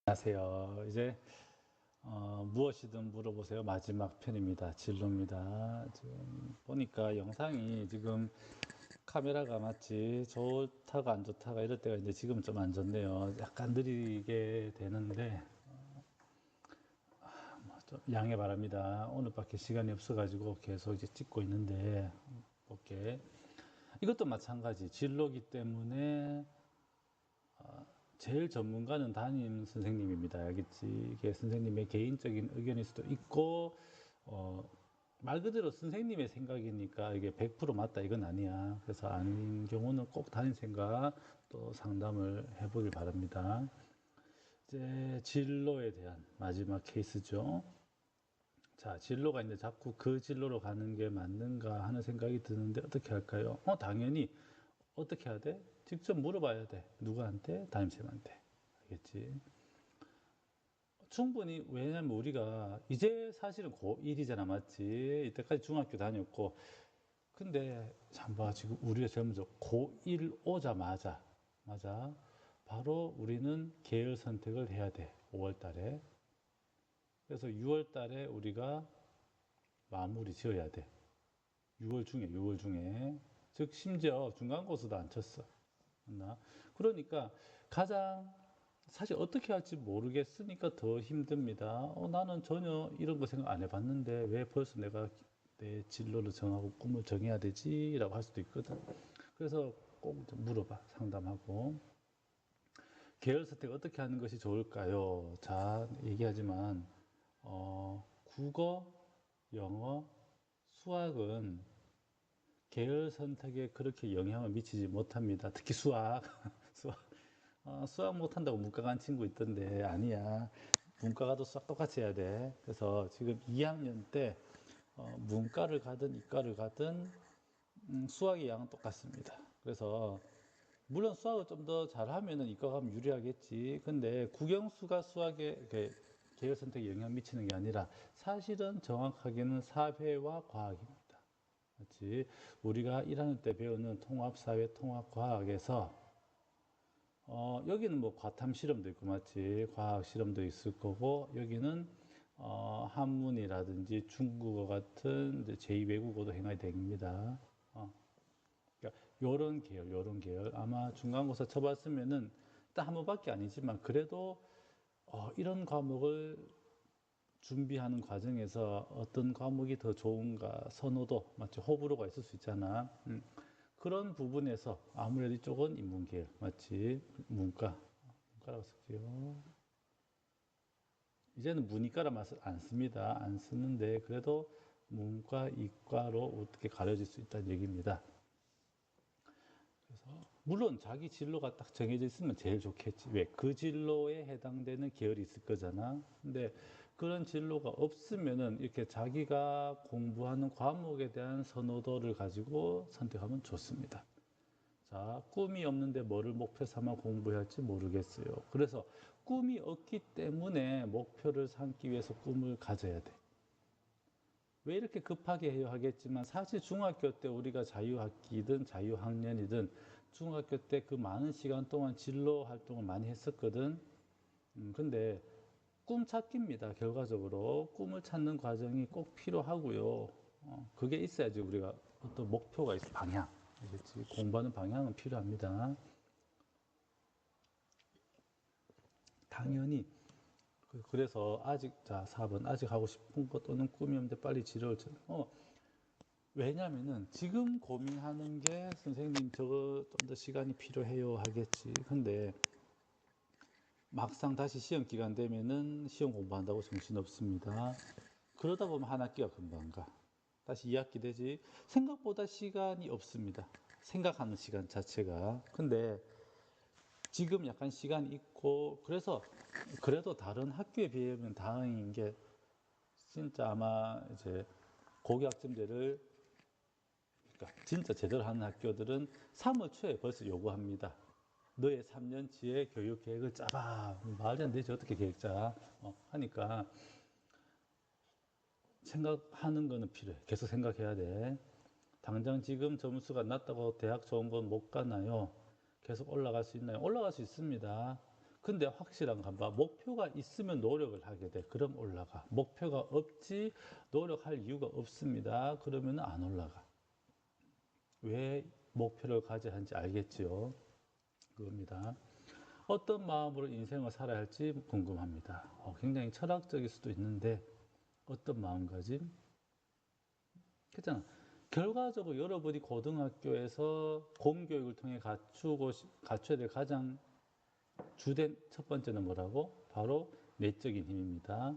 안녕하세요. 이제 무엇이든 물어보세요. 마지막 편입니다. 진로입니다. 지금 보니까 영상이 지금 카메라가 마치 좋다가 안 좋다가 이럴 때가 이제 지금 좀 안 좋네요. 약간 느리게 되는데 좀 양해 바랍니다. 오늘밖에 시간이 없어가지고 계속 이제 찍고 있는데 볼게. 이것도 마찬가지 진로기 때문에 제일 전문가는 담임 선생님입니다. 알겠지? 이게 선생님의 개인적인 의견일 수도 있고, 말 그대로 선생님의 생각이니까 이게 100% 맞다 이건 아니야. 그래서 아닌 경우는 꼭 담임 생각 또 상담을 해보길 바랍니다. 이제 진로에 대한 마지막 케이스죠. 자, 진로가 있는데 자꾸 그 진로로 가는 게 맞는가 하는 생각이 드는데 어떻게 할까요? 당연히 어떻게 해야 돼? 직접 물어봐야 돼. 누구한테? 담임쌤한테. 알겠지? 충분히, 왜냐면 우리가 이제 사실은 고1이잖아, 맞지? 이때까지 중학교 다녔고. 근데 참 봐, 지금 우리가 제일 먼저 고1 오자마자, 맞아. 바로 우리는 계열 선택을 해야 돼. 5월 달에. 그래서 6월 달에 우리가 마무리 지어야 돼. 6월 중에. 즉, 심지어 중간고사도 안 쳤어. 맞나? 그러니까 가장 사실 어떻게 할지 모르겠으니까 더 힘듭니다. 나는 전혀 이런 거 생각 안 해봤는데 왜 벌써 내가 내 진로를 정하고 꿈을 정해야 되지? 라고 할 수도 있거든. 그래서 꼭 좀 물어봐, 상담하고. 계열 선택 어떻게 하는 것이 좋을까요? 자, 얘기하지만, 국어, 영어, 수학은 계열 선택에 그렇게 영향을 미치지 못합니다. 특히 수학. 수학. 수학 못한다고 문과 간 친구 있던데 아니야. 문과 가도 수학 똑같이 해야 돼. 그래서 지금 2학년 때 문과를 가든 이과를 가든 수학의 양은 똑같습니다. 그래서 물론 수학을 좀 더 잘하면은 이과 가면 유리하겠지. 근데 국영수가 수학에 계열 선택에 영향 미치는 게 아니라 사실은 정확하게는 사회와 과학입니다. 그렇지? 우리가 1학년 때 배우는 통합사회, 통합과학에서 여기는 뭐 과탐 실험도 있고 맞지? 과학 실험도 있을 거고 여기는 한문이라든지 중국어 같은 이제 제2외국어도 행하게 됩니다. 그러니까 요런 계열 아마 중간고사 쳐봤으면은 딱 한 번밖에 아니지만 그래도 이런 과목을 준비하는 과정에서 어떤 과목이 더 좋은가 선호도 맞지? 호불호가 있을 수 있잖아. 그런 부분에서 아무래도 이쪽은 인문계열 맞지? 문과라고 쓸게요. 이제는 문이과라 맛을 안 씁니다. 안 쓰는데 그래도 문과, 이과로 어떻게 가려질 수 있다는 얘기입니다. 그래서 물론 자기 진로가 딱 정해져 있으면 제일 좋겠지. 왜? 그 진로에 해당되는 계열이 있을 거잖아. 근데 그런 진로가 없으면은 이렇게 자기가 공부하는 과목에 대한 선호도를 가지고 선택하면 좋습니다. 자, 꿈이 없는데 뭐를 목표 삼아 공부해야 할지 모르겠어요. 그래서 꿈이 없기 때문에 목표를 삼기 위해서 꿈을 가져야 돼. 왜 이렇게 급하게 해요 하겠지만 사실 중학교 때 우리가 자유학기든 자유학년이든 중학교 때 그 많은 시간 동안 진로 활동을 많이 했었거든. 근데 꿈 찾기입니다. 결과적으로 꿈을 찾는 과정이 꼭 필요하고요. 그게 있어야지 우리가 어떤 목표가 있어. 방향. 알겠지? 공부하는 방향은 필요합니다. 당연히 그래서 아직 자 4번 아직 하고 싶은 것 또는 꿈이 없는데 빨리 치료를 왜냐면은 지금 고민하는 게 선생님 저거 좀 더 시간이 필요해요 하겠지. 근데 막상 다시 시험 기간 되면은 시험 공부한다고 정신없습니다. 그러다 보면 한 학기가 금방 가. 다시 2학기 되지. 생각보다 시간이 없습니다. 생각하는 시간 자체가. 근데 지금 약간 시간이 있고 그래서 그래도 다른 학교에 비하면 다행인 게 진짜 아마 이제 고교학점제를 그러니까 진짜 제대로 하는 학교들은 3월 초에 벌써 요구합니다. 너의 3년치의 교육 계획을 짜봐. 말이 안 되지. 어떻게 계획 짜? 하니까 생각하는 거는 필요해. 계속 생각해야 돼. 당장 지금 점수가 낮다고 대학 좋은 건 못 가나요? 계속 올라갈 수 있나요? 올라갈 수 있습니다. 근데 확실한 건 봐. 목표가 있으면 노력을 하게 돼. 그럼 올라가. 목표가 없지 노력할 이유가 없습니다. 그러면 안 올라가. 왜 목표를 가져야 하는지 알겠지요? 그겁니다. 어떤 마음으로 인생을 살아야 할지 궁금합니다. 굉장히 철학적일 수도 있는데 어떤 마음가짐? 그렇잖아. 결과적으로 여러분이 고등학교에서 공교육을 통해 갖춰야 될 가장 주된 첫 번째는 뭐라고? 바로 내적인 힘입니다.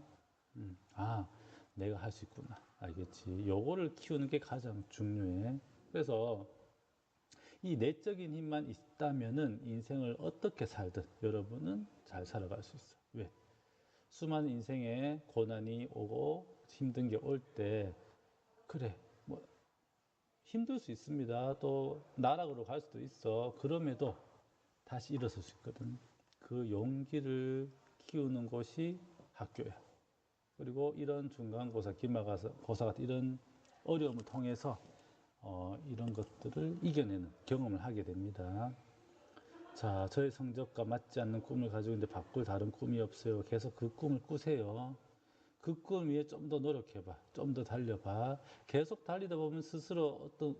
내가 할 수 있구나. 알겠지? 요거를 키우는 게 가장 중요해. 그래서 이 내적인 힘만 있다면은 인생을 어떻게 살든 여러분은 잘 살아갈 수 있어. 왜? 수많은 인생에 고난이 오고 힘든 게 올 때, 그래, 뭐, 힘들 수 있습니다. 또, 나락으로 갈 수도 있어. 그럼에도 다시 일어설 수 있거든. 그 용기를 키우는 곳이 학교야. 그리고 이런 중간고사, 기말고사 같은 이런 어려움을 통해서 이런 것들을 이겨내는 경험을 하게 됩니다. 자, 저의 성적과 맞지 않는 꿈을 가지고 있는데 바꿀 다른 꿈이 없어요. 계속 그 꿈을 꾸세요. 그 꿈 위해 좀 더 노력해봐. 좀 더 달려봐. 계속 달리다 보면 스스로 어떤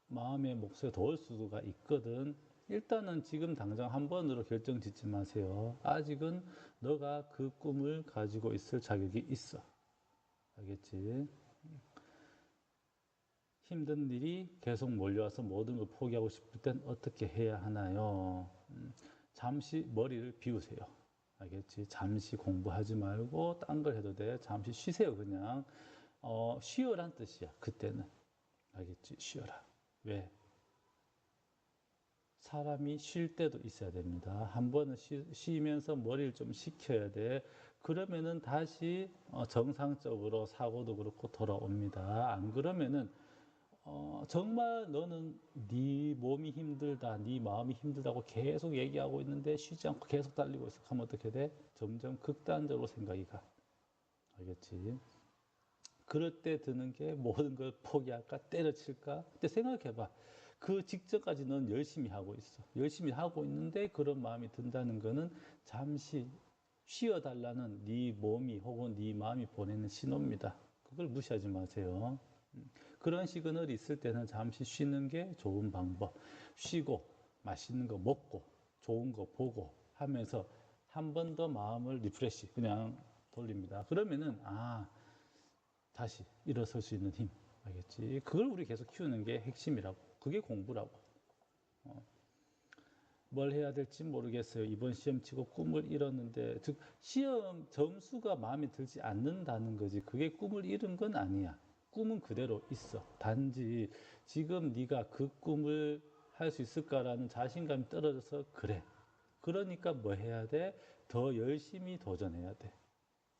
마음의 몫에 도울 수가 있거든. 일단은 지금 당장 한 번으로 결정 짓지 마세요. 아직은 너가 그 꿈을 가지고 있을 자격이 있어. 알겠지? 힘든 일이 계속 몰려와서 모든 걸 포기하고 싶을 땐 어떻게 해야 하나요? 잠시 머리를 비우세요. 알겠지? 잠시 공부하지 말고 딴 걸 해도 돼. 잠시 쉬세요, 그냥. 쉬어란 뜻이야, 그때는. 알겠지? 쉬어라. 왜? 사람이 쉴 때도 있어야 됩니다. 한 번은 쉬면서 머리를 좀 식혀야 돼. 그러면은 다시 정상적으로 사고도 그렇고 돌아옵니다. 안 그러면은 정말 너는 네 몸이 힘들다, 네 마음이 힘들다고 계속 얘기하고 있는데 쉬지 않고 계속 달리고 있어. 그러면 어떻게 돼? 점점 극단적으로 생각이 가. 알겠지? 그럴 때 드는 게 모든 걸 포기할까? 때려칠까? 근데 생각해봐. 그 직전까지 넌 열심히 하고 있어. 열심히 하고 있는데 그런 마음이 든다는 거는 잠시 쉬어달라는 네 몸이 혹은 네 마음이 보내는 신호입니다. 그걸 무시하지 마세요. 그런 시그널이 있을 때는 잠시 쉬는 게 좋은 방법. 쉬고 맛있는 거 먹고 좋은 거 보고 하면서 한 번 더 마음을 리프레시 그냥 돌립니다. 그러면은 다시 일어설 수 있는 힘. 알겠지? 그걸 우리 계속 키우는 게 핵심이라고. 그게 공부라고. 뭘 해야 될지 모르겠어요. 이번 시험 치고 꿈을 잃었는데, 즉 시험 점수가 마음에 들지 않는다는 거지. 그게 꿈을 잃은 건 아니야. 꿈은 그대로 있어. 단지 지금 네가 그 꿈을 할 수 있을까라는 자신감이 떨어져서 그래. 그러니까 뭐 해야 돼? 더 열심히 도전해야 돼.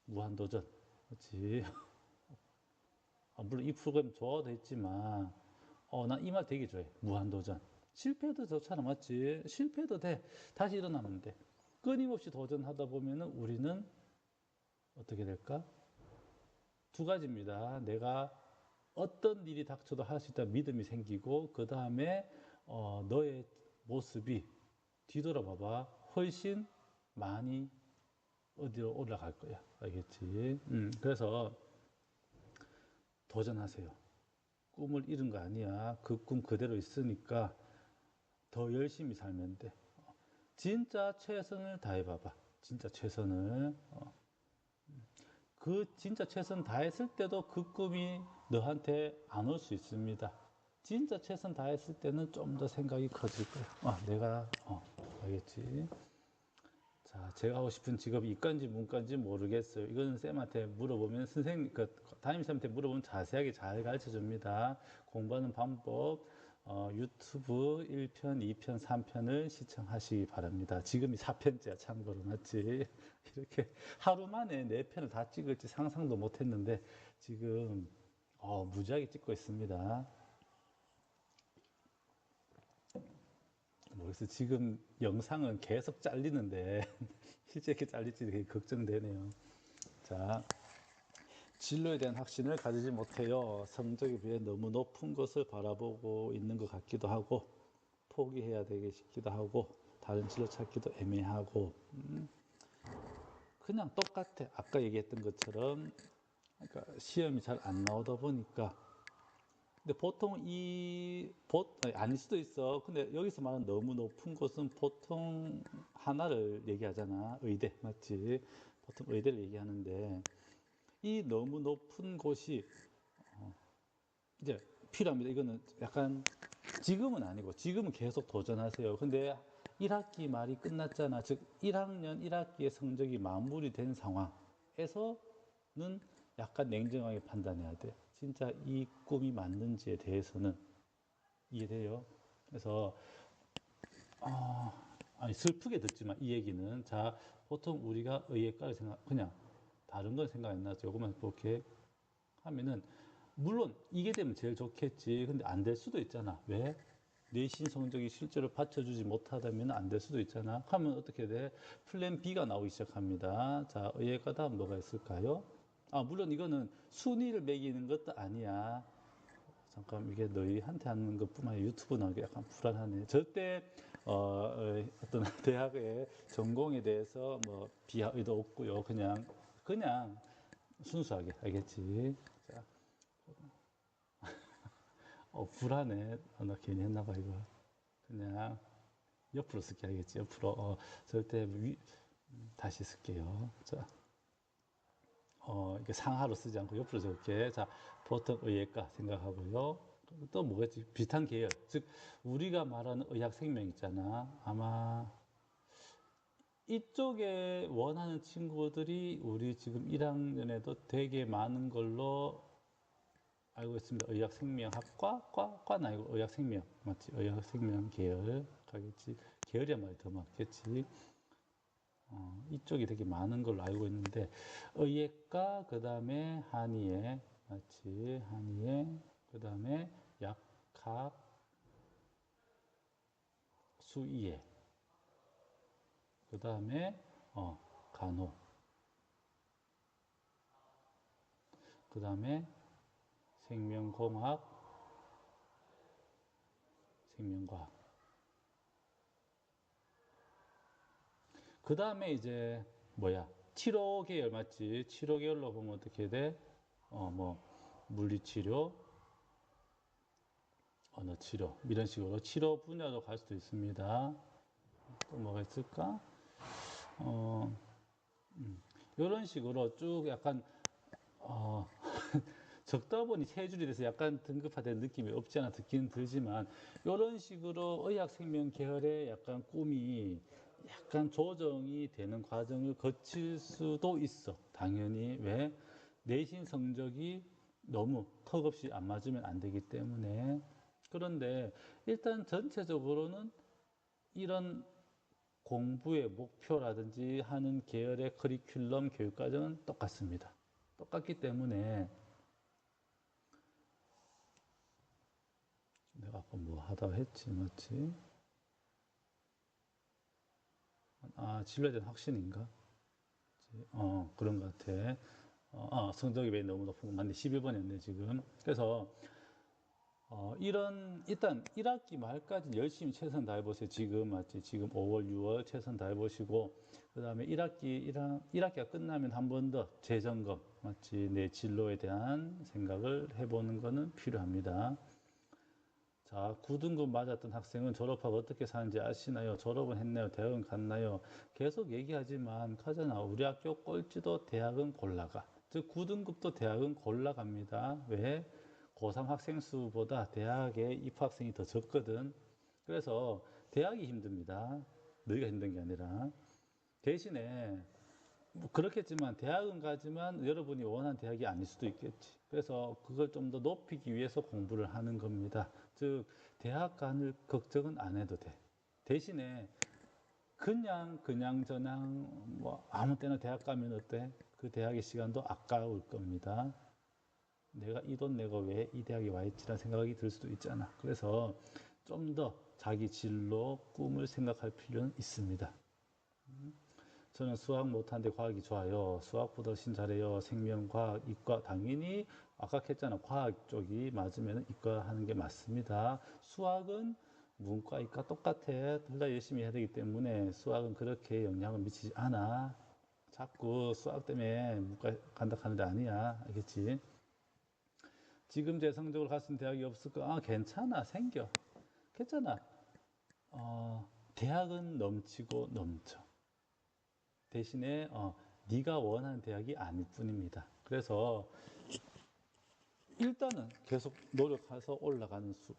무한도전. 그렇지? 물론 이 프로그램 좋아도 했지만, 난 이 말 되게 좋아해. 무한도전. 실패해도 좋잖아, 맞지? 실패해도 돼. 다시 일어나면 돼. 끊임없이 도전하다 보면은 우리는 어떻게 될까? 두 가지입니다. 내가 어떤 일이 닥쳐도 할 수 있다는 믿음이 생기고, 그 다음에, 너의 모습이 뒤돌아봐봐. 훨씬 많이 어디로 올라갈 거야. 알겠지? 그래서 도전하세요. 꿈을 잃은 거 아니야. 그 꿈 그대로 있으니까 더 열심히 살면 돼. 진짜 최선을 다해봐봐. 진짜 최선을. 그 진짜 최선 다했을 때도 그 꿈이 너한테 안 올 수 있습니다. 진짜 최선 다했을 때는 좀 더 생각이 커질 거야. 알겠지? 자, 제가 하고 싶은 직업이 이과인지 문과인지 모르겠어요. 이거는 쌤한테 물어보면 선생님, 담임쌤한테 물어보면 자세하게 잘 가르쳐 줍니다. 공부하는 방법, 유튜브 1편, 2편, 3편을 시청하시기 바랍니다. 지금이 4편째야, 참고로. 맞지? 이렇게 하루 만에 4편을 다 찍을지 상상도 못 했는데, 지금, 무지하게 찍고 있습니다. 모르겠어요. 지금 영상은 계속 잘리는데 실제 이렇게 잘릴지 되게 걱정되네요. 자, 진로에 대한 확신을 가지지 못해요. 성적에 비해 너무 높은 것을 바라보고 있는 것 같기도 하고 포기해야 되게 싶기도 하고 다른 진로 찾기도 애매하고 그냥 똑같아. 아까 얘기했던 것처럼 그러니까 시험이 잘 안 나오다 보니까 근데 보통 아닐 수도 있어. 근데 여기서 말하는 너무 높은 곳은 보통 하나를 얘기하잖아. 의대, 맞지? 보통 의대를 얘기하는데 이 너무 높은 곳이 이제 필요합니다. 이거는 약간 지금은 아니고 지금은 계속 도전하세요. 근데 1학기 말이 끝났잖아. 즉 1학년 1학기의 성적이 마무리된 상황에서는 약간 냉정하게 판단해야 돼. 진짜 이 꿈이 맞는지에 대해서는 이해돼요. 그래서 아니 슬프게 듣지만 이 얘기는 자 보통 우리가 의예과를 생각 그냥 다른 건 생각 안 나죠. 요것만 그렇게 하면은 물론 이게 되면 제일 좋겠지. 근데 안 될 수도 있잖아. 왜? 내신 성적이 실제로 받쳐주지 못하다면 안 될 수도 있잖아. 하면 어떻게 돼? 플랜 B가 나오기 시작합니다. 자, 의예과 다음 뭐가 있을까요? 아, 물론 이거는 순위를 매기는 것도 아니야. 잠깐 이게 너희한테 하는 것뿐만 아니라 유튜브 나오기 약간 불안하네. 절대 어떤 대학의 전공에 대해서 뭐 비하 의도 없고요. 그냥 순수하게 알겠지? 자, 불안해. 나 괜히 했나 봐 이거. 그냥 옆으로 쓸게 알겠지? 옆으로 절대 다시 쓸게요. 자, 이게 상하로 쓰지 않고 옆으로 적을게. 자, 보통 의예과 생각하고요. 또 뭐겠지? 비슷한 계열. 즉, 우리가 말하는 의학 생명 있잖아. 아마 이쪽에 원하는 친구들이 우리 지금 1학년에도 되게 많은 걸로 알고 있습니다. 의학생명학과? 과는 아니고 의학생명. 맞지? 의학생명 계열 가겠지. 계열이란 말이 더 맞겠지. 이쪽이 되게 많은 걸로 알고 있는데 의예과 그다음에 한의예 맞지 한의예 그다음에 약학 수의예 그다음에 간호 그다음에 생명공학 생명과학 그다음에 이제 뭐야 치료 계열 맞지 치료 계열로 보면 어떻게 돼? 뭐 물리치료 언어치료 이런 식으로 치료 분야로 갈 수도 있습니다. 또 뭐가 있을까? 어, 이런 식으로 쭉 약간 어, 적다 보니 세 줄이 돼서 약간 등급화된 느낌이 없지 않아 듣기는 들지만 이런 식으로 의학 생명 계열의 약간 꿈이 약간 조정이 되는 과정을 거칠 수도 있어. 당연히 왜 내신 성적이 너무 턱없이 안 맞으면 안 되기 때문에 그런데 일단 전체적으로는 이런 공부의 목표라든지 하는 계열의 커리큘럼 교육과정은 똑같습니다. 똑같기 때문에 내가 아까 뭐 하다가 했지, 맞지? 아, 진로에 대한 확신인가? 그런 것 같아. 성적이 왜 너무 높은 거 맞네. 11번이었네, 지금. 그래서 일단 1학기 말까지 열심히 최선 다해보세요. 지금, 맞지? 지금 5월, 6월 최선 다해보시고, 그 다음에 1학기가 끝나면 한 번 더 재점검, 맞지? 내 진로에 대한 생각을 해보는 거는 필요합니다. 자, 9등급 맞았던 학생은 졸업하고 어떻게 사는지 아시나요? 졸업은 했나요? 대학은 갔나요? 계속 얘기하지만, 가잖아. 우리 학교 꼴찌도 대학은 골라가. 즉, 9등급도 대학은 골라갑니다. 왜? 고3 학생 수보다 대학에 입학생이 더 적거든. 그래서 대학이 힘듭니다. 너희가 힘든 게 아니라. 대신에 뭐 그렇겠지만 대학은 가지만 여러분이 원하는 대학이 아닐 수도 있겠지. 그래서 그걸 좀 더 높이기 위해서 공부를 하는 겁니다. 즉 대학 간을 걱정은 안 해도 돼. 대신에 그냥 뭐 아무 때나 대학 가면 어때? 그 대학의 시간도 아까울 겁니다. 내가 이 돈 내고 왜 이 대학에 와 있지라는 생각이 들 수도 있잖아. 그래서 좀 더 자기 진로, 꿈을 생각할 필요는 있습니다. 저는 수학 못하는데 과학이 좋아요. 수학보다 훨씬 잘해요. 생명과학, 이과. 당연히 아까 했잖아. 과학 쪽이 맞으면 이과 하는 게 맞습니다. 수학은 문과, 이과 똑같아. 둘 다 열심히 해야 되기 때문에 수학은 그렇게 영향을 미치지 않아. 자꾸 수학 때문에 문과 간다 하는데 아니야. 알겠지? 지금 제 성적으로 갈 수 있는 대학이 없을 거. 아, 괜찮아. 생겨. 괜찮아. 대학은 넘치고 넘쳐. 대신에 네가 원하는 대학이 아닐 뿐입니다. 그래서 일단은 계속 노력해서 올라가는 수.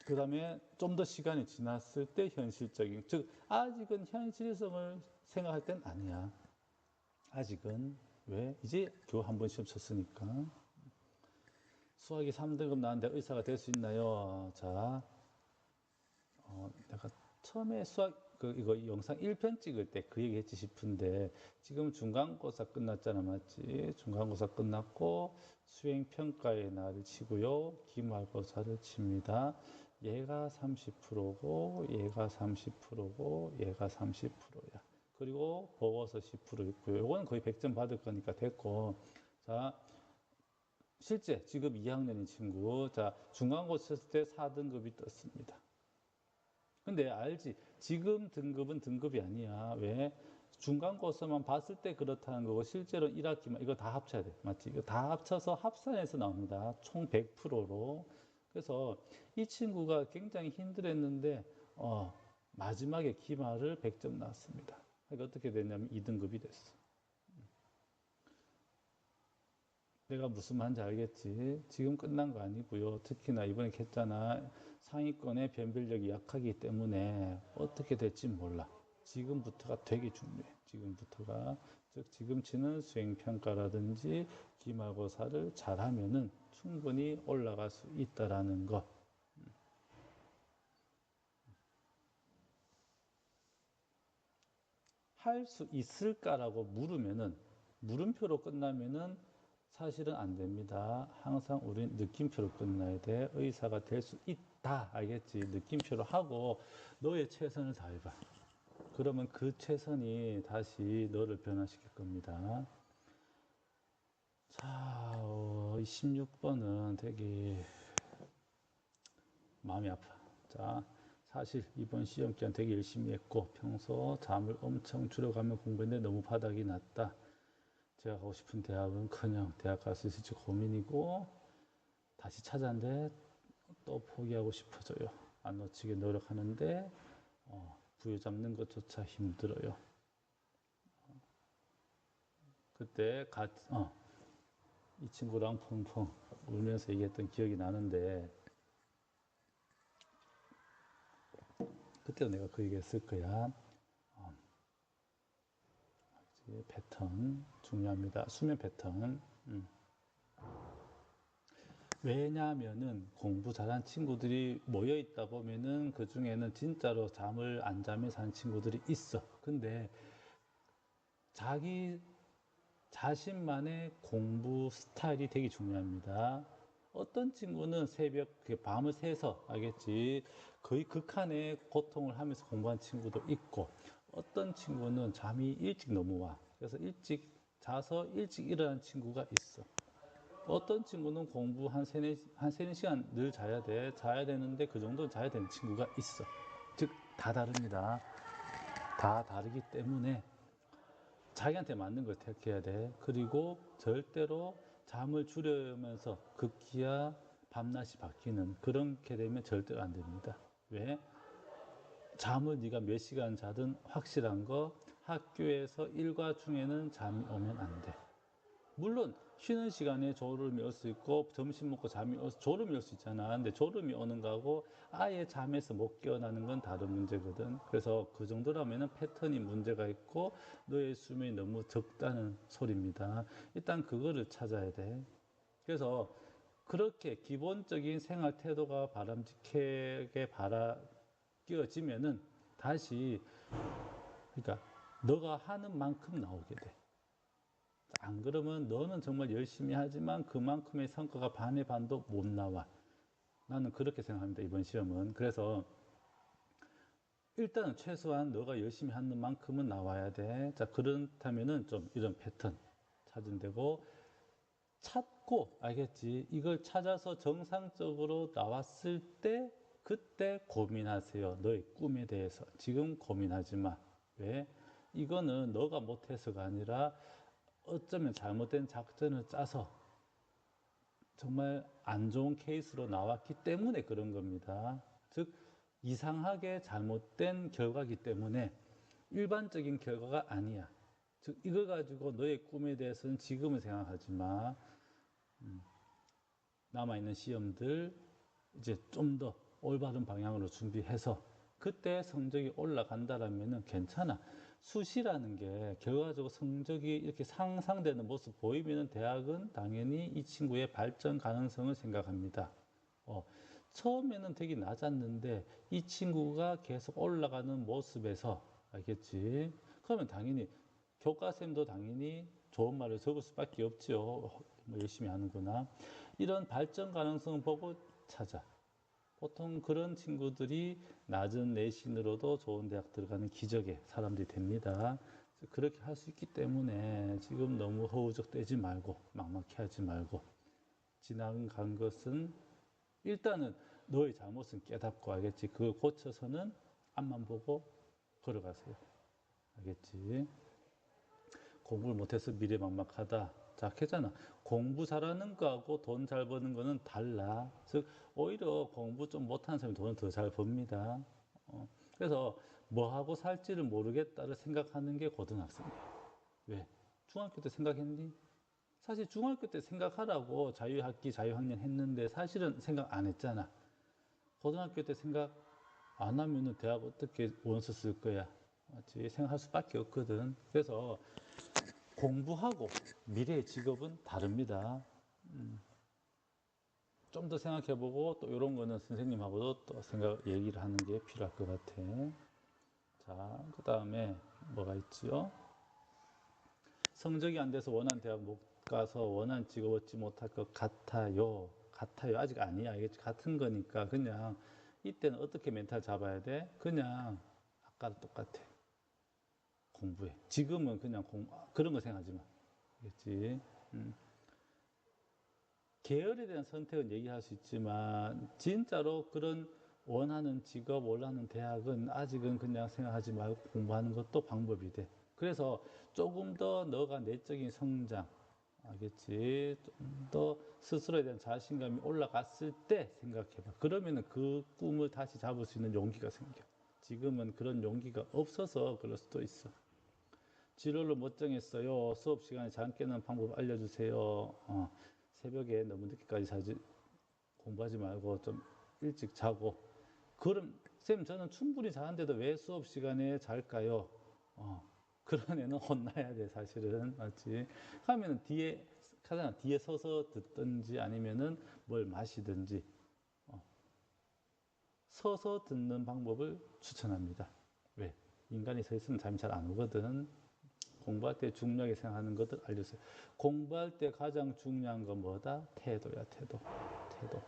그 다음에 좀 더 시간이 지났을 때 현실적인, 즉 아직은 현실성을 생각할 땐 아니야. 아직은. 왜? 이제 겨우 한 번 시험 쳤으니까. 수학이 3등급 나왔는데 의사가 될 수 있나요? 자, 내가 처음에 수학 이거 영상 1편 찍을 때 그 얘기 했지 싶은데 지금 중간고사 끝났잖아, 맞지? 중간고사 끝났고 수행평가의 날을 치고요, 기말고사를 칩니다. 얘가 30%고 얘가 30%고 얘가 30%야. 그리고 보고서 10% 있고요. 요거는 거의 100점 받을 거니까 됐고. 자, 실제 지금 2학년인 친구, 자, 중간고사 쳤을 때 4등급이 떴습니다. 근데 알지? 지금 등급은 등급이 아니야. 왜? 중간고사만 봤을 때 그렇다는 거고 실제로 1학기만 이거 다 합쳐야 돼. 맞지? 이거 다 합쳐서 합산해서 나옵니다. 총 100%로. 그래서 이 친구가 굉장히 힘들었는데 마지막에 기말을 100점 나왔습니다. 그러니까 어떻게 됐냐면 2등급이 됐어. 내가 무슨 말인지 알겠지? 지금 끝난 거 아니고요. 특히나 이번에 했잖아. 상위권의 변별력이 약하기 때문에 어떻게 될지 몰라. 지금부터가 되게 중요해. 지금부터가. 즉 지금 치는 수행평가라든지 기말고사를 잘하면은 충분히 올라갈 수 있다라는 거. 할 수 있을까라고 물으면은 물음표로 끝나면은 사실은 안 됩니다. 항상 우린 느낌표로 끝나야 돼. 의사가 될 수 있다. 알겠지? 느낌표로 하고 너의 최선을 다해봐. 그러면 그 최선이 다시 너를 변화시킬 겁니다. 자, 16번은 되게 마음이 아파. 자, 사실 이번 시험 기간 되게 열심히 했고 평소 잠을 엄청 줄여가며 공부했는데 너무 바닥이 났다. 제가 가고 싶은 대학은커녕 대학 갈 수 있을지 고민이고 다시 찾았는데 또 포기하고 싶어져요. 안 놓치게 노력하는데 부여잡는 것조차 힘들어요. 그때 이 친구랑 펑펑 울면서 얘기했던 기억이 나는데 그때 내가 그 얘기 했을 거야. 패턴 중요합니다. 수면 패턴. 왜냐하면은 공부 잘한 친구들이 모여 있다 보면은 그 중에는 진짜로 잠을 안 자면서 하는 친구들이 있어. 근데 자기 자신만의 공부 스타일이 되게 중요합니다. 어떤 친구는 새벽 밤을 새서 알겠지, 거의 극한의 고통을 하면서 공부한 친구도 있고 어떤 친구는 잠이 일찍 너무 와. 그래서 일찍 자서 일찍 일어나는 친구가 있어. 어떤 친구는 공부 한 세네 시간 늘 자야 돼. 자야 되는데 그 정도는 자야 되는 친구가 있어. 즉, 다 다릅니다. 다 다르기 때문에 자기한테 맞는 걸 택해야 돼. 그리고 절대로 잠을 줄여면서 급기야 밤낮이 바뀌는 그렇게 되면 절대로 안 됩니다. 왜? 잠을 네가 몇 시간 자든 확실한 거, 학교에서 일과 중에는 잠이 오면 안 돼. 물론 쉬는 시간에 졸음이 올 수 있고 점심 먹고 졸음이 올 수 있잖아. 근데 졸음이 오는 거하고 아예 잠에서 못 깨어나는 건 다른 문제거든. 그래서 그 정도라면은 패턴이 문제가 있고 너의 수면이 너무 적다는 소리입니다. 일단 그거를 찾아야 돼. 그래서 그렇게 기본적인 생활 태도가 바람직하게 바뀌어지면은 다시, 그러니까 너가 하는 만큼 나오게 돼. 안 그러면 너는 정말 열심히 하지만 그만큼의 성과가 반의 반도 못 나와. 나는 그렇게 생각합니다, 이번 시험은. 그래서 일단은 최소한 너가 열심히 하는 만큼은 나와야 돼. 자, 그렇다면은 좀 이런 패턴 찾으면 되고, 찾고, 알겠지? 이걸 찾아서 정상적으로 나왔을 때 그때 고민하세요. 너의 꿈에 대해서. 지금 고민하지 마. 왜? 이거는 너가 못해서가 아니라 어쩌면 잘못된 작전을 짜서 정말 안 좋은 케이스로 나왔기 때문에 그런 겁니다. 즉 이상하게 잘못된 결과이기 때문에 일반적인 결과가 아니야. 즉 이걸 가지고 너의 꿈에 대해서는 지금은 생각하지 마. 남아있는 시험들 이제 좀 더 올바른 방향으로 준비해서 그때 성적이 올라간다라면 괜찮아. 수시라는 게 결과적으로 성적이 이렇게 상상되는 모습 보이면 대학은 당연히 이 친구의 발전 가능성을 생각합니다. 처음에는 되게 낮았는데 이 친구가 계속 올라가는 모습에서 알겠지? 그러면 당연히 교과쌤도 당연히 좋은 말을 적을 수밖에 없죠. 열심히 하는구나. 이런 발전 가능성을 보고 찾아. 보통 그런 친구들이 낮은 내신으로도 좋은 대학 들어가는 기적의 사람들이 됩니다. 그렇게 할 수 있기 때문에 지금 너무 허우적대지 말고 막막해 하지 말고 지나간 것은 일단은 너의 잘못은 깨닫고 알겠지. 그걸 고쳐서는 앞만 보고 걸어가세요. 알겠지? 공부를 못해서 미래막막하다. 자, 했잖아. 공부 잘하는 거하고 돈 잘 버는 거는 달라. 즉, 오히려 공부 좀 못하는 사람이 돈을 더 잘 법니다. 그래서 뭐 하고 살지를 모르겠다를 생각하는 게 고등학생이에요. 왜? 중학교 때 생각했니? 사실 중학교 때 생각하라고 자유학기, 자유학년 했는데 사실은 생각 안 했잖아. 고등학교 때 생각 안 하면은 대학 어떻게 원서 쓸 거야? 맞지? 생각할 수밖에 없거든. 그래서 공부하고 미래의 직업은 다릅니다. 좀 더 생각해보고 또 이런 거는 선생님하고도 또 얘기를 하는 게 필요할 것 같아. 자, 그 다음에 뭐가 있지요? 성적이 안 돼서 원하는 대학 못 가서 원하는 직업 얻지 못할 것 같아요. 같아요. 아직 아니야. 이게 같은 거니까 그냥 이때는 어떻게 멘탈 잡아야 돼? 그냥 아까랑 똑같아. 공부해. 지금은 그냥 그런 거 생각하지 마. 알겠지? 계열에 대한 선택은 얘기할 수 있지만 진짜로 그런 원하는 직업, 원하는 대학은 아직은 그냥 생각하지 말고 공부하는 것도 방법이 돼. 그래서 조금 더 너가 내적인 성장, 알겠지? 좀 더 스스로에 대한 자신감이 올라갔을 때 생각해봐. 그러면은 그 꿈을 다시 잡을 수 있는 용기가 생겨. 지금은 그런 용기가 없어서 그럴 수도 있어. 진로를 못 정했어요. 수업 시간에 잠 깨는 방법 알려주세요. 새벽에 너무 늦게까지 공부하지 말고 좀 일찍 자고. 그럼 쌤 저는 충분히 자는데도 왜 수업 시간에 잘까요? 그런 애는 혼나야 돼 사실은. 맞지? 하면은 뒤에 서서 듣든지 아니면은 뭘 마시든지 서서 듣는 방법을 추천합니다. 왜? 인간이 서 있으면 잠이 잘 안 오거든. 공부할 때 중요하게 생각하는 것들 알려주세요. 공부할 때 가장 중요한 건 뭐다? 태도야, 태도. 태도.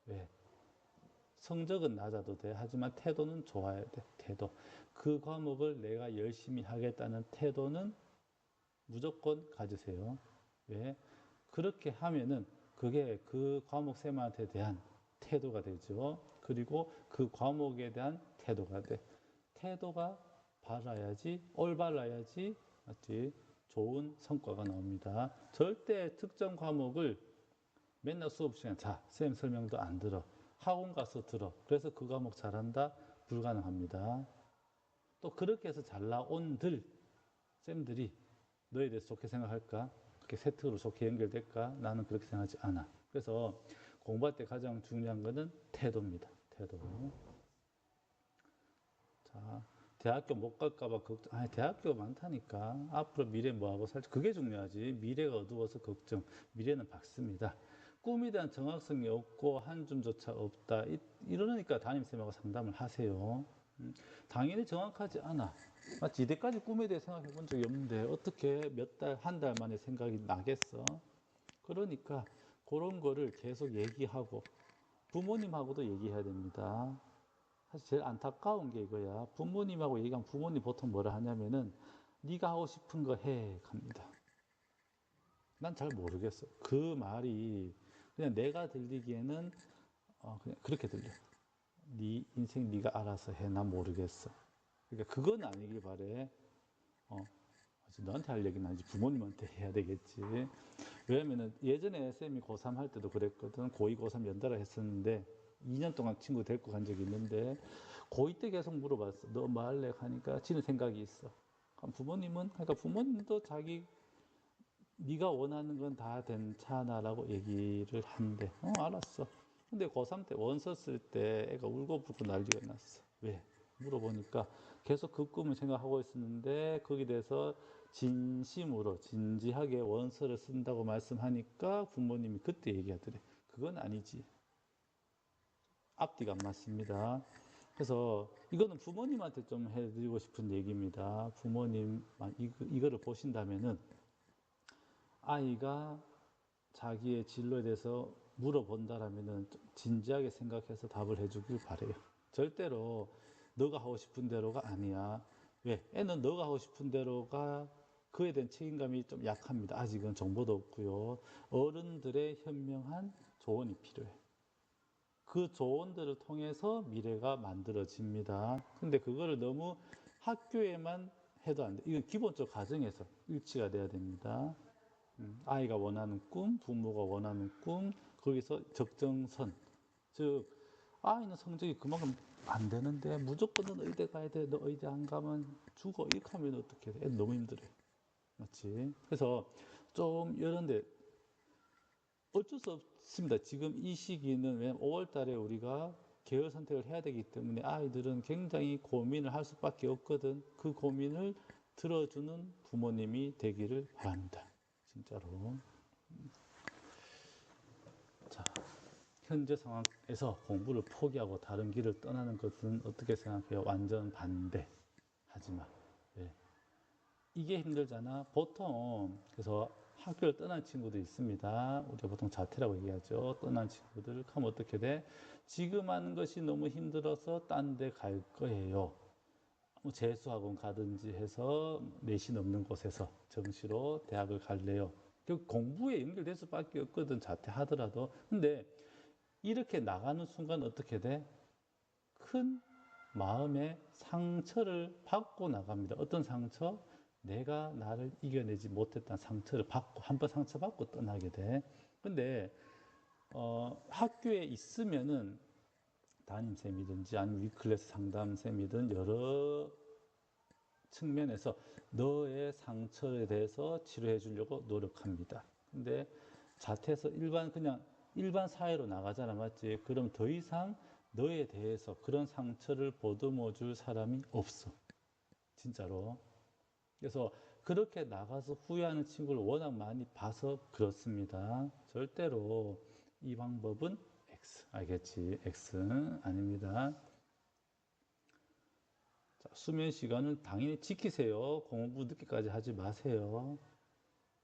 왜? 성적은 낮아도 돼. 하지만 태도는 좋아야 돼. 태도. 그 과목을 내가 열심히 하겠다는 태도는 무조건 가지세요. 왜? 그렇게 하면은 그게 그 과목 쌤한테 대한 태도가 되죠. 그리고 그 과목에 대한 태도가 돼. 태도가 바라야지, 올바라야지, 맞지? 좋은 성과가 나옵니다. 절대 특정 과목을 맨날 수업 시간 쌤 설명도 안 들어. 학원 가서 들어. 그래서 그 과목 잘한다? 불가능합니다. 또 그렇게 해서 잘 나온들, 쌤들이 너에 대해서 좋게 생각할까? 그렇게 세트로 좋게 연결될까? 나는 그렇게 생각하지 않아. 그래서 공부할 때 가장 중요한 것은 태도입니다. 태도. 자, 대학교 못 갈까봐 걱정. 대학교 많다니까. 앞으로 미래 뭐하고 살지. 그게 중요하지. 미래가 어두워서 걱정. 미래는 밝습니다. 꿈에 대한 정확성이 없고 한 줌조차 없다. 이러니까 담임쌤하고 상담을 하세요. 당연히 정확하지 않아. 마치 이때까지 꿈에 대해 생각해 본 적이 없는데 어떻게 몇 달, 한 달 만에 생각이 나겠어? 그러니까 그런 거를 계속 얘기하고 부모님하고도 얘기해야 됩니다. 사실 제일 안타까운 게 이거야. 부모님하고 얘기하면 부모님 보통 뭐라 하냐면은 네가 하고 싶은 거 해 갑니다. 난 잘 모르겠어. 그 말이 그냥 내가 들리기에는 그냥 그렇게 들려. 네 인생 네가 알아서 해. 난 모르겠어. 그러니까 그건 아니길 바래. 너한테 할 얘기는 아니지 부모님한테 해야 되겠지. 왜냐면은 예전에 쌤이 고3 할 때도 그랬거든. 고2, 고3 연달아 했었는데 2년 동안 친구 데리고 간 적이 있는데 고2 때 계속 물어봤어. 너 뭐 할래? 하니까 지는 생각이 있어. 그럼 부모님은 그러니까 부모님도 자기 네가 원하는 건 다 괜찮아라고 얘기를 한대. 알았어. 근데 고3 때 원서 쓸 때 애가 울고불고 난리가 났어. 왜? 물어보니까 계속 그 꿈을 생각하고 있었는데 거기에 대해서 진심으로 진지하게 원서를 쓴다고 말씀하니까 부모님이 그때 얘기하더래. 그건 아니지. 앞뒤가 안 맞습니다. 그래서 이거는 부모님한테 좀 해드리고 싶은 얘기입니다. 부모님 이거를 보신다면은 아이가 자기의 진로에 대해서 물어본다라면은 진지하게 생각해서 답을 해주길 바래요. 절대로 너가 하고 싶은 대로가 아니야. 왜? 애는 너가 하고 싶은 대로가 그에 대한 책임감이 좀 약합니다. 아직은 정보도 없고요. 어른들의 현명한 조언이 필요해. 그 조언들을 통해서 미래가 만들어집니다. 근데 그거를 너무 학교에만 해도 안 돼. 이건 기본적 가정에서 일치가 돼야 됩니다. 아이가 원하는 꿈, 부모가 원하는 꿈, 거기서 적정선. 즉, 아이는 성적이 그만큼 안 되는데 무조건 넌 의대 가야 돼. 너 의대 안 가면 죽어. 이렇게 하면 어떻게 돼? 애는 너무 힘들어. 맞지? 그래서 좀 이런데 어쩔 수 없습니다. 지금 이 시기는 왜냐면 5월 달에 우리가 계열 선택을 해야 되기 때문에 아이들은 굉장히 고민을 할 수밖에 없거든. 그 고민을 들어주는 부모님이 되기를 바랍니다. 진짜로. 자, 현재 상황에서 공부를 포기하고 다른 길을 떠나는 것은 어떻게 생각해요? 완전 반대. 하지 마. 예. 이게 힘들잖아. 보통 그래서 학교를 떠난 친구도 있습니다. 우리가 보통 자퇴라고 얘기하죠. 떠난 친구들 하면 어떻게 돼? 지금 하는 것이 너무 힘들어서 딴 데 갈 거예요. 뭐 재수학원 가든지 해서 내신 없는 곳에서 정시로 대학을 갈래요. 그 공부에 연결될 수밖에 없거든, 자퇴하더라도. 근데 이렇게 나가는 순간 어떻게 돼? 큰 마음의 상처를 받고 나갑니다. 어떤 상처? 내가 나를 이겨내지 못했던 상처를 받고, 한 번 상처받고 떠나게 돼. 근데, 학교에 있으면은 담임쌤이든지 아니면 위클래스 상담쌤이든 여러 측면에서 너의 상처에 대해서 치료해 주려고 노력합니다. 근데 자퇴해서 그냥 일반 사회로 나가잖아, 맞지? 그럼 더 이상 너에 대해서 그런 상처를 보듬어 줄 사람이 없어. 진짜로. 그래서 그렇게 나가서 후회하는 친구를 워낙 많이 봐서 그렇습니다. 절대로 이 방법은 X. 알겠지? X 아닙니다. 자, 수면 시간은 당연히 지키세요. 공부 늦게까지 하지 마세요.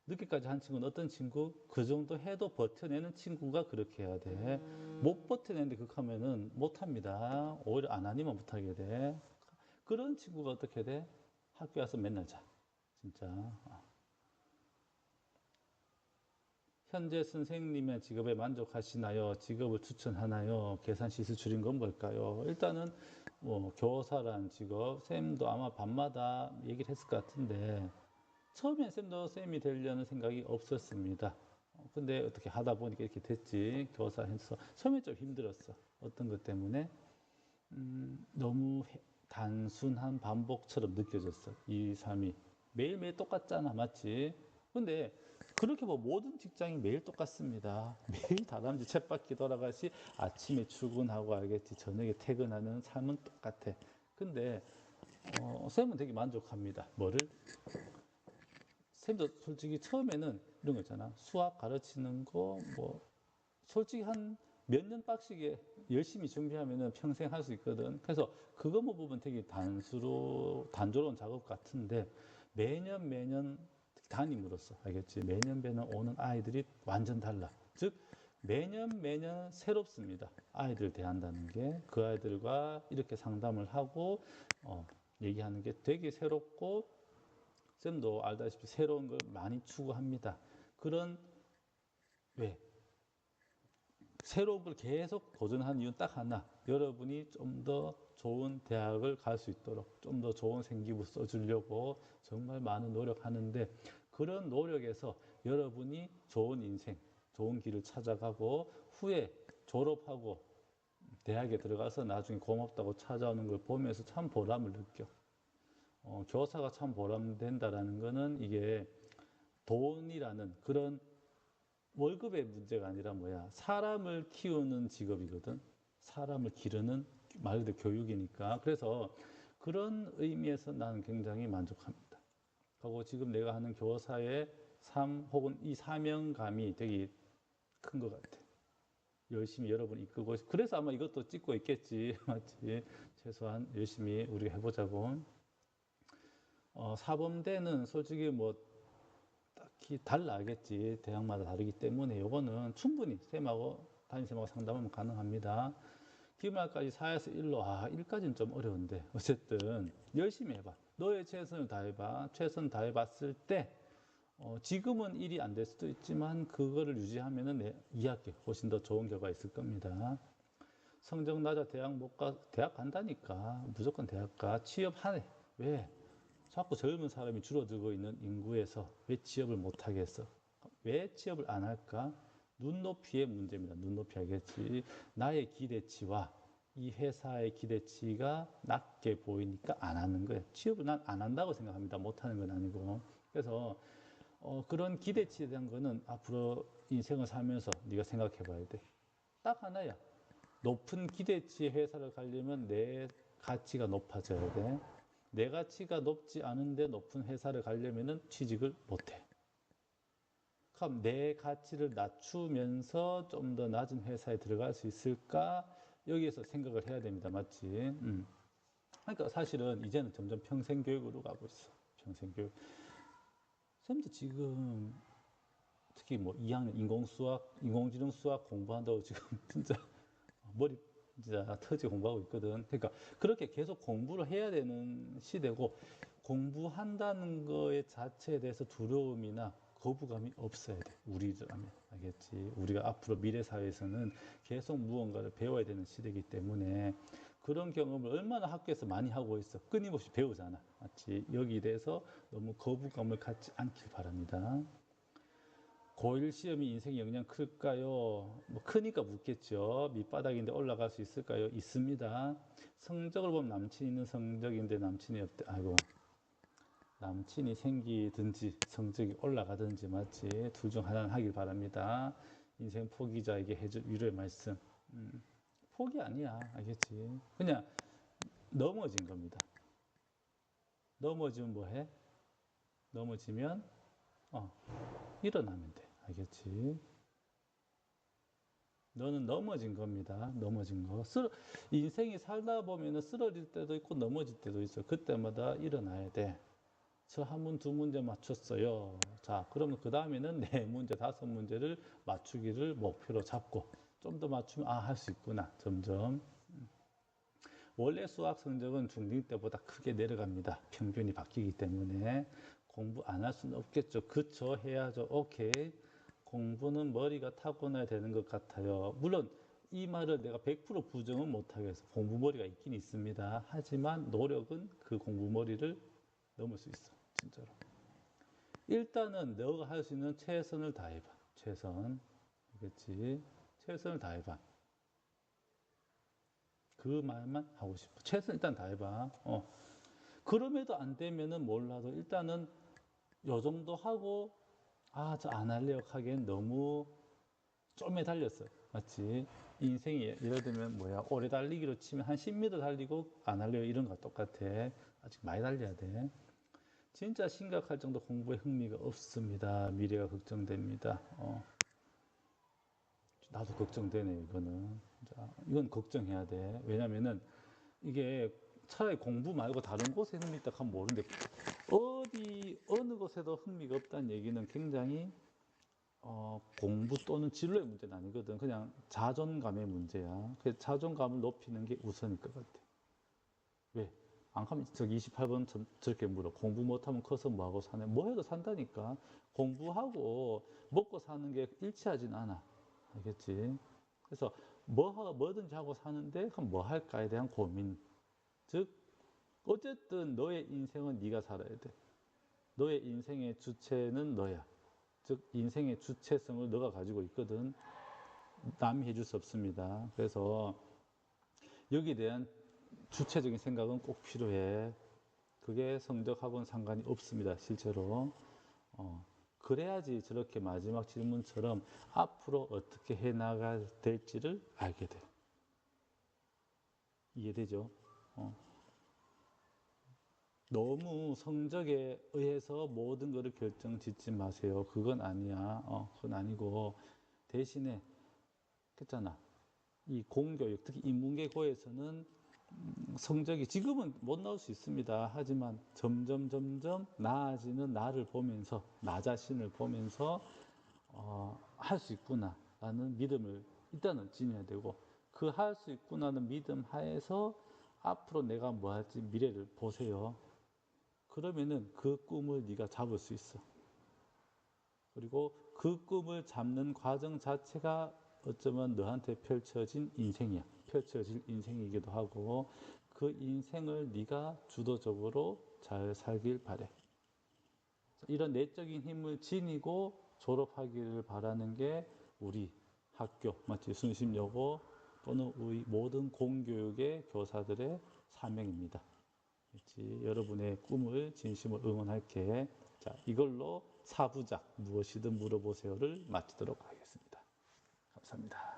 늦게까지 한 친구는 어떤 친구? 그 정도 해도 버텨내는 친구가 그렇게 해야 돼. 못 버텨내는데 그렇게 하면은 못 합니다. 오히려 안 하니만 못 하게 돼. 그런 친구가 어떻게 돼? 학교 와서 맨날 자. 진짜. 현재 선생님의 직업에 만족하시나요? 직업을 추천하나요? 계산 시수 줄인 건 뭘까요? 일단은 뭐 교사란 직업, 쌤도 아마 밤마다 얘기를 했을 것 같은데 처음엔 쌤도 쌤이 되려는 생각이 없었습니다. 근데 어떻게 하다 보니까 이렇게 됐지. 교사 해서 처음에 좀 힘들었어. 어떤 것 때문에 너무 단순한 반복처럼 느껴졌어. 2, 3이 매일매일 똑같잖아, 맞지? 근데 그렇게 뭐 모든 직장이 매일 똑같습니다. 매일 다람쥐 쳇바퀴 돌아가시 아침에 출근하고 알겠지. 저녁에 퇴근하는 삶은 똑같아. 근데 쌤은 되게 만족합니다. 뭐를? 쌤도 솔직히 처음에는 이런 거 있잖아. 수학 가르치는 거, 뭐, 솔직히 한 몇 년 빡시게 열심히 준비하면은 평생 할 수 있거든. 그래서 그것만 보면 되게 단조로운 작업 같은데 매년 담임으로서, 알겠지? 매년 오는 아이들이 완전 달라. 즉, 매년 새롭습니다. 아이들 대한다는 게. 그 아이들과 이렇게 상담을 하고, 얘기하는 게 되게 새롭고, 쌤도 알다시피 새로운 걸 많이 추구합니다. 그런 왜 새로운 걸 계속 도전하는 이유는 딱 하나. 여러분이 좀 더 좋은 대학을 갈 수 있도록 좀 더 좋은 생기부 써주려고 정말 많은 노력하는데 그런 노력에서 여러분이 좋은 인생, 좋은 길을 찾아가고 후에 졸업하고 대학에 들어가서 나중에 고맙다고 찾아오는 걸 보면서 참 보람을 느껴. 교사가 참 보람된다라는 거는 이게 돈이라는 그런 월급의 문제가 아니라 뭐야. 사람을 키우는 직업이거든. 사람을 기르는 말 그대로 교육이니까. 그래서 그런 의미에서 나는 굉장히 만족합니다. 하고 지금 내가 하는 교사의 삶 혹은 이 사명감이 되게 큰 것 같아. 열심히 여러분 이끌고 그래서 아마 이것도 찍고 있겠지. 맞지? 최소한 열심히 우리가 해보자고. 사범대는 솔직히 뭐 딱히 달라겠지. 대학마다 다르기 때문에 요거는 충분히 쌤하고 담임쌤하고 상담하면 가능합니다. 기말까지 4에서 1로 1까지는 좀 어려운데 어쨌든 열심히 해봐. 너의 최선을 다해봐. 최선 다해봤을 때 지금은 1이 안 될 수도 있지만 그거를 유지하면은 내 2학기 훨씬 더 좋은 결과 있을 겁니다. 성적 낮아 대학 못 가, 대학 간다니까. 무조건 대학 가. 취업하네. 왜? 자꾸 젊은 사람이 줄어들고 있는 인구에서 왜 취업을 못 하겠어? 왜 취업을 안 할까? 눈높이의 문제입니다. 눈높이 알겠지? 나의 기대치와 이 회사의 기대치가 낮게 보이니까 안 하는 거예요. 취업을 난 안 한다고 생각합니다. 못 하는 건 아니고. 그래서 그런 기대치에 대한 거는 앞으로 인생을 살면서 네가 생각해 봐야 돼. 딱 하나야. 높은 기대치의 회사를 가려면 내 가치가 높아져야 돼. 내 가치가 높지 않은데 높은 회사를 가려면 취직을 못해. 그럼 내 가치를 낮추면서 좀 더 낮은 회사에 들어갈 수 있을까? 여기에서 생각을 해야 됩니다. 맞지? 그러니까 사실은 이제는 점점 평생교육으로 가고 있어. 평생교육. 쌤도 지금 특히 뭐 2학년 인공수학, 인공지능 수학 공부한다고 지금 진짜 머리 진짜 터지 공부하고 있거든. 그러니까 그렇게 계속 공부를 해야 되는 시대고 공부한다는 거에 자체에 대해서 두려움이나 거부감이 없어야 돼. 우리라면 알겠지. 우리가 앞으로 미래 사회에서는 계속 무언가를 배워야 되는 시대이기 때문에 그런 경험을 얼마나 학교에서 많이 하고 있어. 끊임없이 배우잖아. 맞지? 여기에 대해서 너무 거부감을 갖지 않길 바랍니다. 고1 시험이 인생에 영향 클까요? 뭐 크니까 묻겠죠. 밑바닥인데 올라갈 수 있을까요? 있습니다. 성적을 보면 남친이 있는 성적인데 남친이 없대. 아이고. 남친이 생기든지 성적이 올라가든지 맞지? 둘 중 하나는 하길 바랍니다. 인생 포기자에게 해줄 위로의 말씀. 포기 아니야. 알겠지? 그냥 넘어진 겁니다. 넘어지면 뭐 해? 넘어지면 일어나면 돼. 알겠지? 너는 넘어진 겁니다. 넘어진 거. 인생이 살다 보면 쓰러질 때도 있고 넘어질 때도 있어. 그때마다 일어나야 돼. 저 한 문, 두 문제 맞췄어요. 자, 그러면 그 다음에는 네 문제, 다섯 문제를 맞추기를 목표로 잡고 좀 더 맞추면 할 수 있구나. 점점. 원래 수학 성적은 중1 때보다 크게 내려갑니다. 평균이 바뀌기 때문에 공부 안 할 수는 없겠죠. 그쵸? 해야죠. 오케이. 공부는 머리가 타고나야 되는 것 같아요. 물론 이 말을 내가 100% 부정은 못하겠어. 공부머리가 있긴 있습니다. 하지만 노력은 그 공부머리를 넘을 수 있어. 진짜로. 일단은 너가 할 수 있는 최선을 다해봐. 최선. 알겠지? 최선을 다해봐. 그 말만 하고 싶어. 최선 일단 다해봐. 그럼에도 안 되면은 몰라도 일단은 요 정도 하고 저 안 할래요 하기엔 너무 좀에 달렸어요. 맞지? 인생이 예를 들면 뭐야 오래 달리기로 치면 한 10m 달리고 안 할래요 이런 거 똑같아. 아직 많이 달려야 돼. 진짜 심각할 정도 공부에 흥미가 없습니다. 미래가 걱정됩니다. 나도 걱정되네 이거는. 자, 이건 걱정해야 돼. 왜냐면은 이게 차라리 공부 말고 다른 곳에 흥미 있다 하면 모르는데 어느 곳에도 흥미가 없다는 얘기는 굉장히 공부 또는 진로의 문제는 아니거든. 그냥 자존감의 문제야. 그래서 자존감을 높이는 게 우선일 것 같아. 왜? 안 가면 저기 28번 저렇게 물어. 공부 못하면 커서 뭐하고 사네? 뭐 해도 산다니까. 공부하고 먹고 사는 게 일치하진 않아. 알겠지? 그래서 뭐든지 하고 사는데 그럼 뭐 할까에 대한 고민. 즉 어쨌든 너의 인생은 네가 살아야 돼. 너의 인생의 주체는 너야. 즉 인생의 주체성을 너가 가지고 있거든. 남이 해줄 수 없습니다. 그래서 여기에 대한 주체적인 생각은 꼭 필요해. 그게 성적하고는 상관이 없습니다. 실제로. 그래야지 저렇게 마지막 질문처럼 앞으로 어떻게 해나가야 될지를 알게 돼. 이해되죠? 너무 성적에 의해서 모든 것을 결정 짓지 마세요. 그건 아니야. 그건 아니고 대신에 그랬잖아. 이 공교육, 특히 인문계고에서는 성적이 지금은 못 나올 수 있습니다. 하지만 점점 나아지는 나를 보면서 나 자신을 보면서 할 수 있구나라는 믿음을 일단은 지녀야 되고 그 할 수 있구나는 믿음 하에서 앞으로 내가 뭐 할지 미래를 보세요. 그러면은 그 꿈을 네가 잡을 수 있어. 그리고 그 꿈을 잡는 과정 자체가 어쩌면 너한테 펼쳐진 인생이야. 펼쳐질 인생이기도 하고 그 인생을 네가 주도적으로 잘 살길 바래. 이런 내적인 힘을 지니고 졸업하기를 바라는 게 우리 학교, 마치 순심여고 또는 우리 모든 공교육의 교사들의 사명입니다. 그렇지? 여러분의 꿈을 진심으로 응원할게. 자, 이걸로 4부작 무엇이든 물어보세요를 마치도록 하겠습니다. 감사합니다.